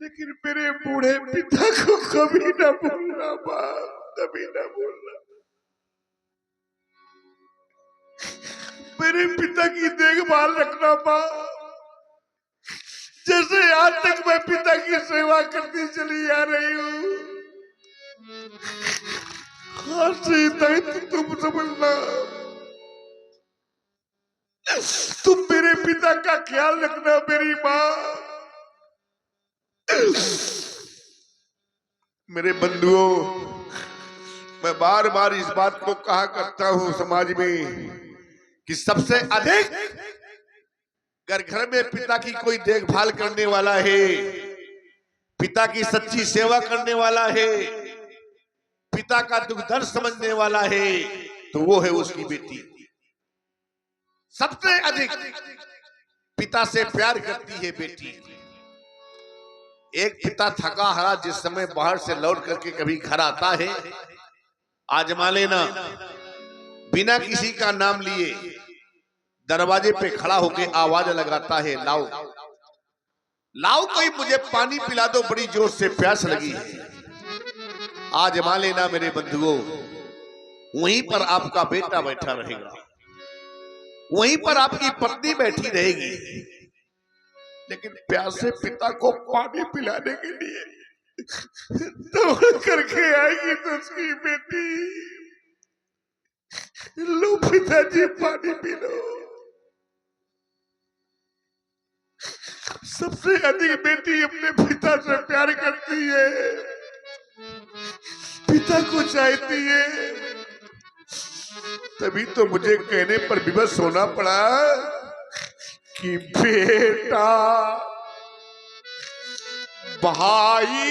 लेकिन मेरे बूढ़े पिता को कभी ना भूलना बाप, कभी ना भूलना। मेरे पिता की देखभाल रखना बाप, जैसे आज तक मैं पिता की सेवा करती चली आ रही हूँ, आज से दायित्व तुम समझना। तुम मेरे पिता का ख्याल रखना मेरी माँ। मेरे बंधुओं, मैं बार बार इस बात को कहा करता हूं समाज में कि सबसे अधिक अगर घर में पिता की कोई देखभाल करने वाला है, पिता की सच्ची सेवा करने वाला है, पिता का दुख दर्द समझने वाला है, तो वो है उसकी बेटी। सबसे अधिक पिता से प्यार करती है बेटी। एक पिता थका हारा जिस समय बाहर से लौट करके कभी घर आता है, आजमा लेना, बिना किसी का नाम लिए दरवाजे पे खड़ा होकर आवाज लगाता है, लाओ लाओ कोई मुझे पानी पिला दो, बड़ी जोर से प्यास लगी है। आजमा लेना मेरे बंधुओं, वहीं पर आपका बेटा बैठा रहेगा, वहीं पर आपकी पत्नी बैठी रहेगी, लेकिन प्यासे पिता को पानी पिलाने के लिए दौड़ करके आएगी तो उसकी बेटी, लो पिताजी पानी पी लो। सबसे अधिक बेटी अपने पिता से प्यार करती है, पिता को चाहती है। तभी तो मुझे कहने पर विवश होना पड़ा कि बेटा, भाई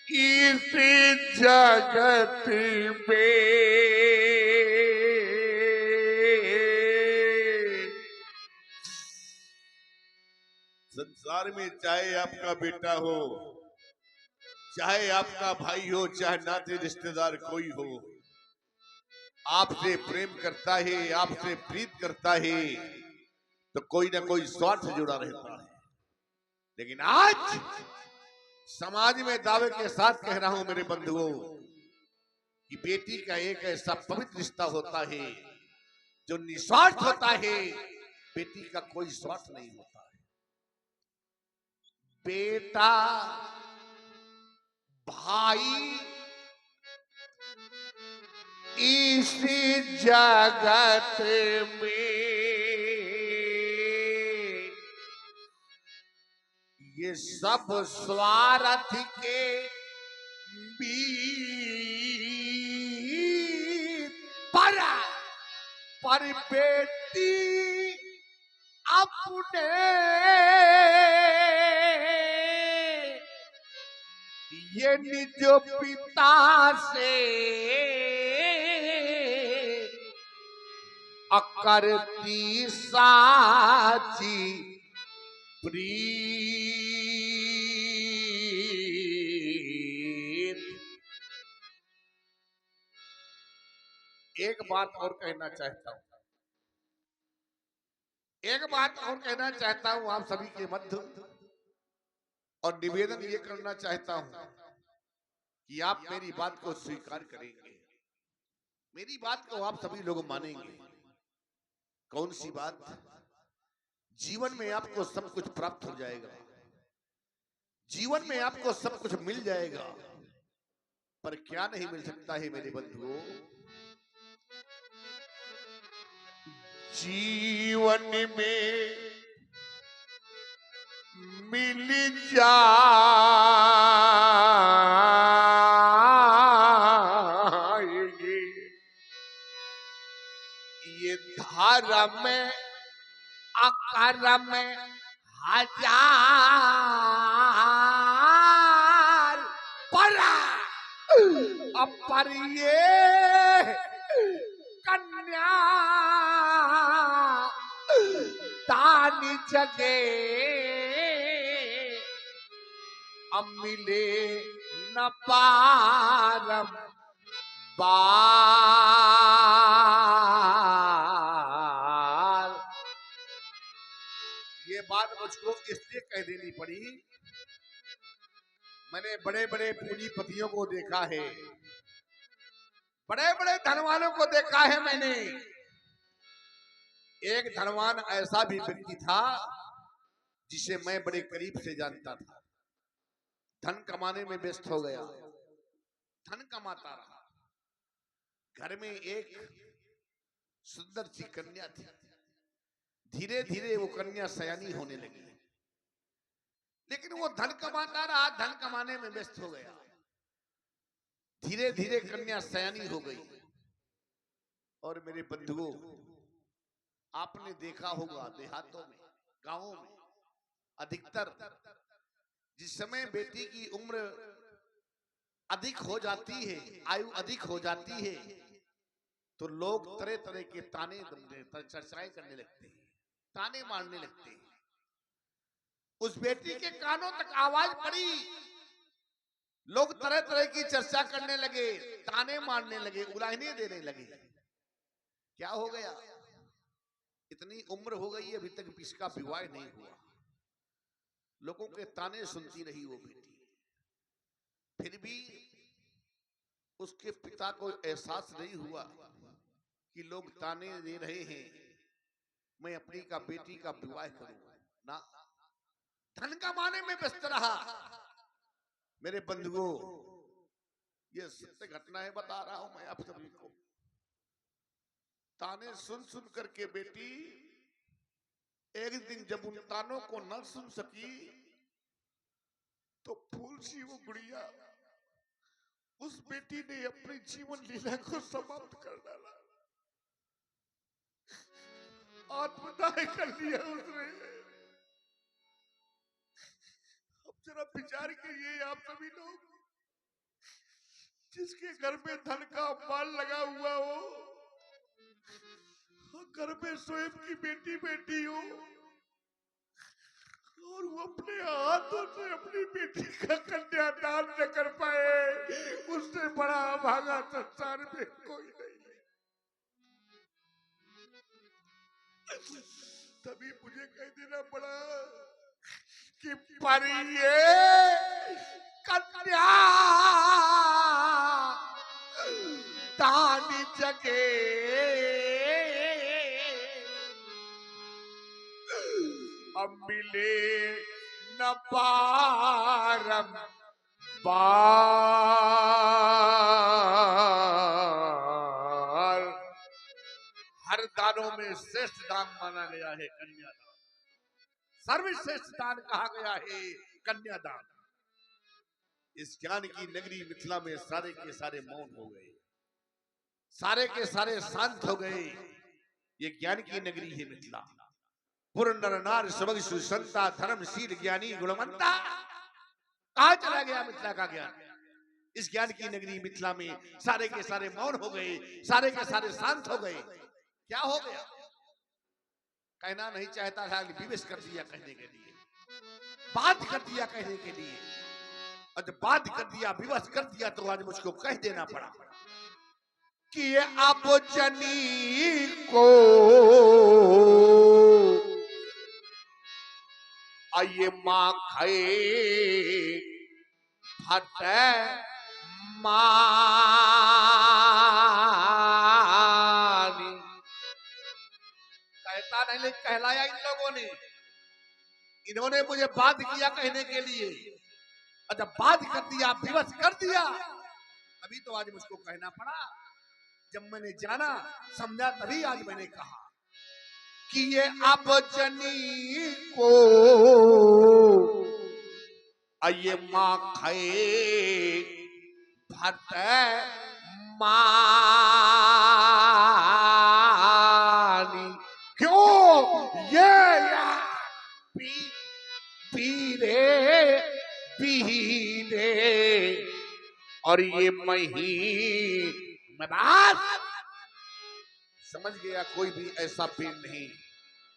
इस जगत में संसार में चाहे आपका बेटा हो, चाहे आपका भाई हो, चाहे नाते रिश्तेदार कोई हो, आपसे प्रेम करता है, आपसे प्रीत करता है, तो कोई ना कोई स्वार्थ जुड़ा रहता है। लेकिन आज समाज में दावे के साथ कह रहा हूं मेरे बंधुओं कि बेटी का एक ऐसा पवित्र रिश्ता होता है जो निस्वार्थ होता है, बेटी का कोई स्वार्थ नहीं होता है। बेटा, भाई इस जगत में ये सब स्वार्थ के पर बेटी अपने ये निज पिता से अकरती साची प्रीत। एक बात और कहना चाहता हूं, एक बात और कहना चाहता हूं आप सभी के मध्य, और निवेदन ये करना चाहता हूं कि आप मेरी बात को स्वीकार करेंगे, मेरी बात को आप सभी लोग मानेंगे। कौन सी बात? जीवन में आपको सब कुछ प्राप्त हो जाएगा, जीवन में आपको सब कुछ मिल जाएगा, पर क्या नहीं मिल सकता है मेरे बंधुओं? जीवन में मिल जाएगी ये धर्म अकर्म हजार पर ये कन्या दान जगे अब मिले न पारम बार। ये ये बात मुझको इसलिए कह देनी पड़ी, मैंने बड़े बड़े पूंजीपतियों को देखा है, बड़े बड़े धनवानों को देखा है मैंने। एक धनवान ऐसा भी व्यक्ति था जिसे मैं बड़े करीब से जानता था। धन कमाने में व्यस्त हो गया, धन कमाता रहा। घर में एक सुंदर सी कन्या थी। धीरे धीरे वो कन्या सयानी होने लगी, लेकिन वो धन कमाता रहा, धन कमाने में व्यस्त हो गया। धीरे धीरे कन्या सयानी हो गई। और मेरे बंधुओं, आपने देखा होगा देहातों में, गांवों में अधिकतर जिस समय बेटी की उम्र अधिक हो जाती है, आयु अधिक हो जाती है, तो लोग तरह तरह के ताने चर्चाएं करने लगते हैं, ताने मारने लगते हैं। उस बेटी के कानों तक आवाज पड़ी, लोग तरह तरह की चर्चा करने लगे, ताने मारने लगे, उलाहने देने लगे। क्या हो गया? इतनी उम्र हो गई, अभी तक इसका विवाह नहीं हुआ। लोगों के ताने सुनती रही वो बेटी। फिर भी उसके पिता को एहसास नहीं हुआ कि लोग ताने दे रहे हैं, मैं अपनी का बेटी का विवाह करूं ना। धन कमाने में व्यस्त रहा। मेरे बंधुओं, ये सत्य घटना है, बता रहा हूं मैं आप सभी को। ताने सुन सुन करके बेटी एक दिन जब उन तानों को न सुन सकी, तो फूल सी वो गुड़िया, उस बेटी ने अपनी जीवन लीला को समाप्त कर डाला, आत्मदाह कर लिया उसने। अब जरा विचार करिए आप सभी लोग, जिसके घर में धन का माल लगा हुआ हो, घर में स्वयं की बेटी बैठी हो, और वो अपने हाथों से अपनी बेटी का कन्यादान न कर पाए, उससे बड़ा भागा संसार में कोई नहीं। तभी मुझे कह देना पड़ा कि परिये कन्या दान जगे अब मिले न पारम बार। हर दानों में श्रेष्ठ दान माना गया है कन्यादान। सर्वश्रेष्ठ दान कहा गया है कन्यादान। इस ज्ञान की नगरी मिथिला में सारे के सारे मौन हो गए, सारे के सारे शांत हो गए। ये ज्ञान की नगरी है मिथिला। पुरंदर नार सबग सुसंता धर्मशील ज्ञानी गुणवंता। कहां चला गया मिथिला का ज्ञान? इस ज्ञान की नगरी मिथिला में सारे के सारे मौन हो गए, सारे के सारे शांत हो गए। क्या हो गया? कहना नहीं चाहता था, विवश कर दिया कहने के लिए, बात कर दिया कहने के लिए। और जब बात कर दिया, विवश कर दिया, तो आज मुझको कह देना पड़ा कि ये आप जनी को आइए माँ खाए फटे मानी। कहता नहीं, कहलाया इन लोगों ने। इन्होंने मुझे बात किया कहने के लिए, और जब बात कर दिया, विवश कर दिया, अभी तो आज मुझको कहना पड़ा। जब मैंने जाना समझा, तभी आज मैंने कहा कि ये आप जनी को आइए माँ खाए फटे मानी। क्यों? ये पीरे पीरे और ये मही में बात समझ गया। कोई भी ऐसा पेड़ नहीं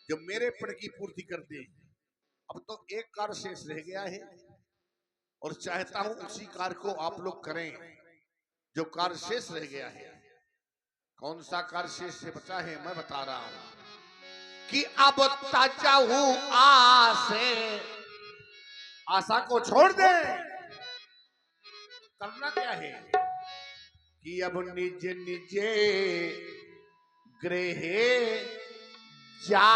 जो मेरे पेड़ की पूर्ति कर दे। अब तो एक कार्य शेष रह गया है, और चाहता हूं उसी कार्य को आप लोग करें जो कार्य शेष रह गया है। कौन सा कार्य शेष से बचा है मैं बता रहा हूं कि अब तजहू आसे, आशा को छोड़ दे। करना क्या है कि अब निज निजे गृह जाओ।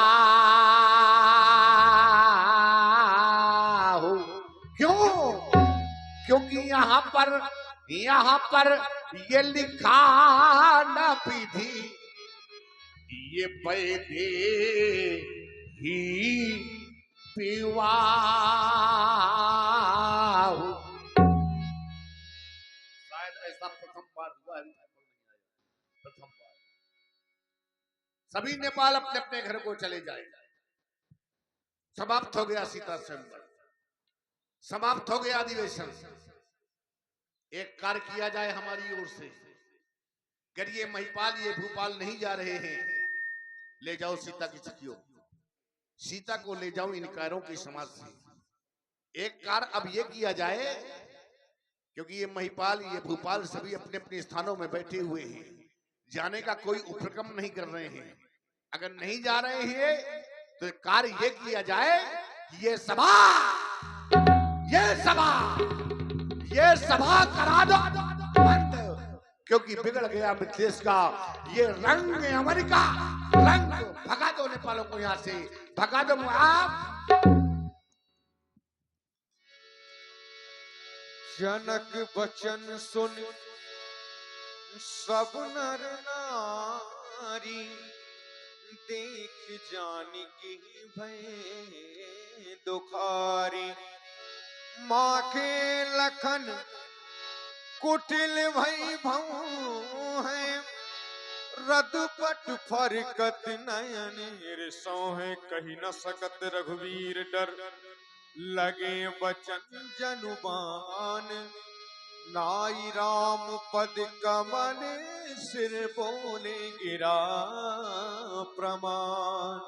क्यों? क्योंकि यहाँ पर ये लिखा न विधि, ये वैदे ही विवाह। शायद ऐसा प्रथम बार हुआ है, प्रथम बार। सभी नेपाल अपने अपने घर को चले जाए। समाप्त हो गया सीता स्वयंवर, समाप्त हो गया अधिवेशन। एक कार्य किया जाए हमारी ओर से, अगर ये महिपाल ये भूपाल नहीं जा रहे हैं, ले जाओ सीता की सखियों, सीता को ले जाओ इन कारों की समाज से। एक कार्य अब ये किया जाए, क्योंकि ये महिपाल ये भूपाल सभी अपने अपने स्थानों में बैठे हुए हैं, जाने का कोई उपक्रम नहीं कर रहे हैं। अगर नहीं जा रहे हैं तो कार्य ये किया जाए कि ये सभा करा दो बंद, क्योंकि बिगड़ गया मिथिलेश का ये रंग अमेरिका रंग। भगा दो नेपालों को यहां से, भगा दो आप। जनक वचन सुन सब नर नारी, देख जानकी भय दुखारी। माँ के लखन कुटिल भई भऊ है, रदपट फरकत नयन सोहे। कही न सकत रघुवीर डर, लगे वचन जनुबान। नाई राम पद कमल, सिर बोले गिरा प्रमाण।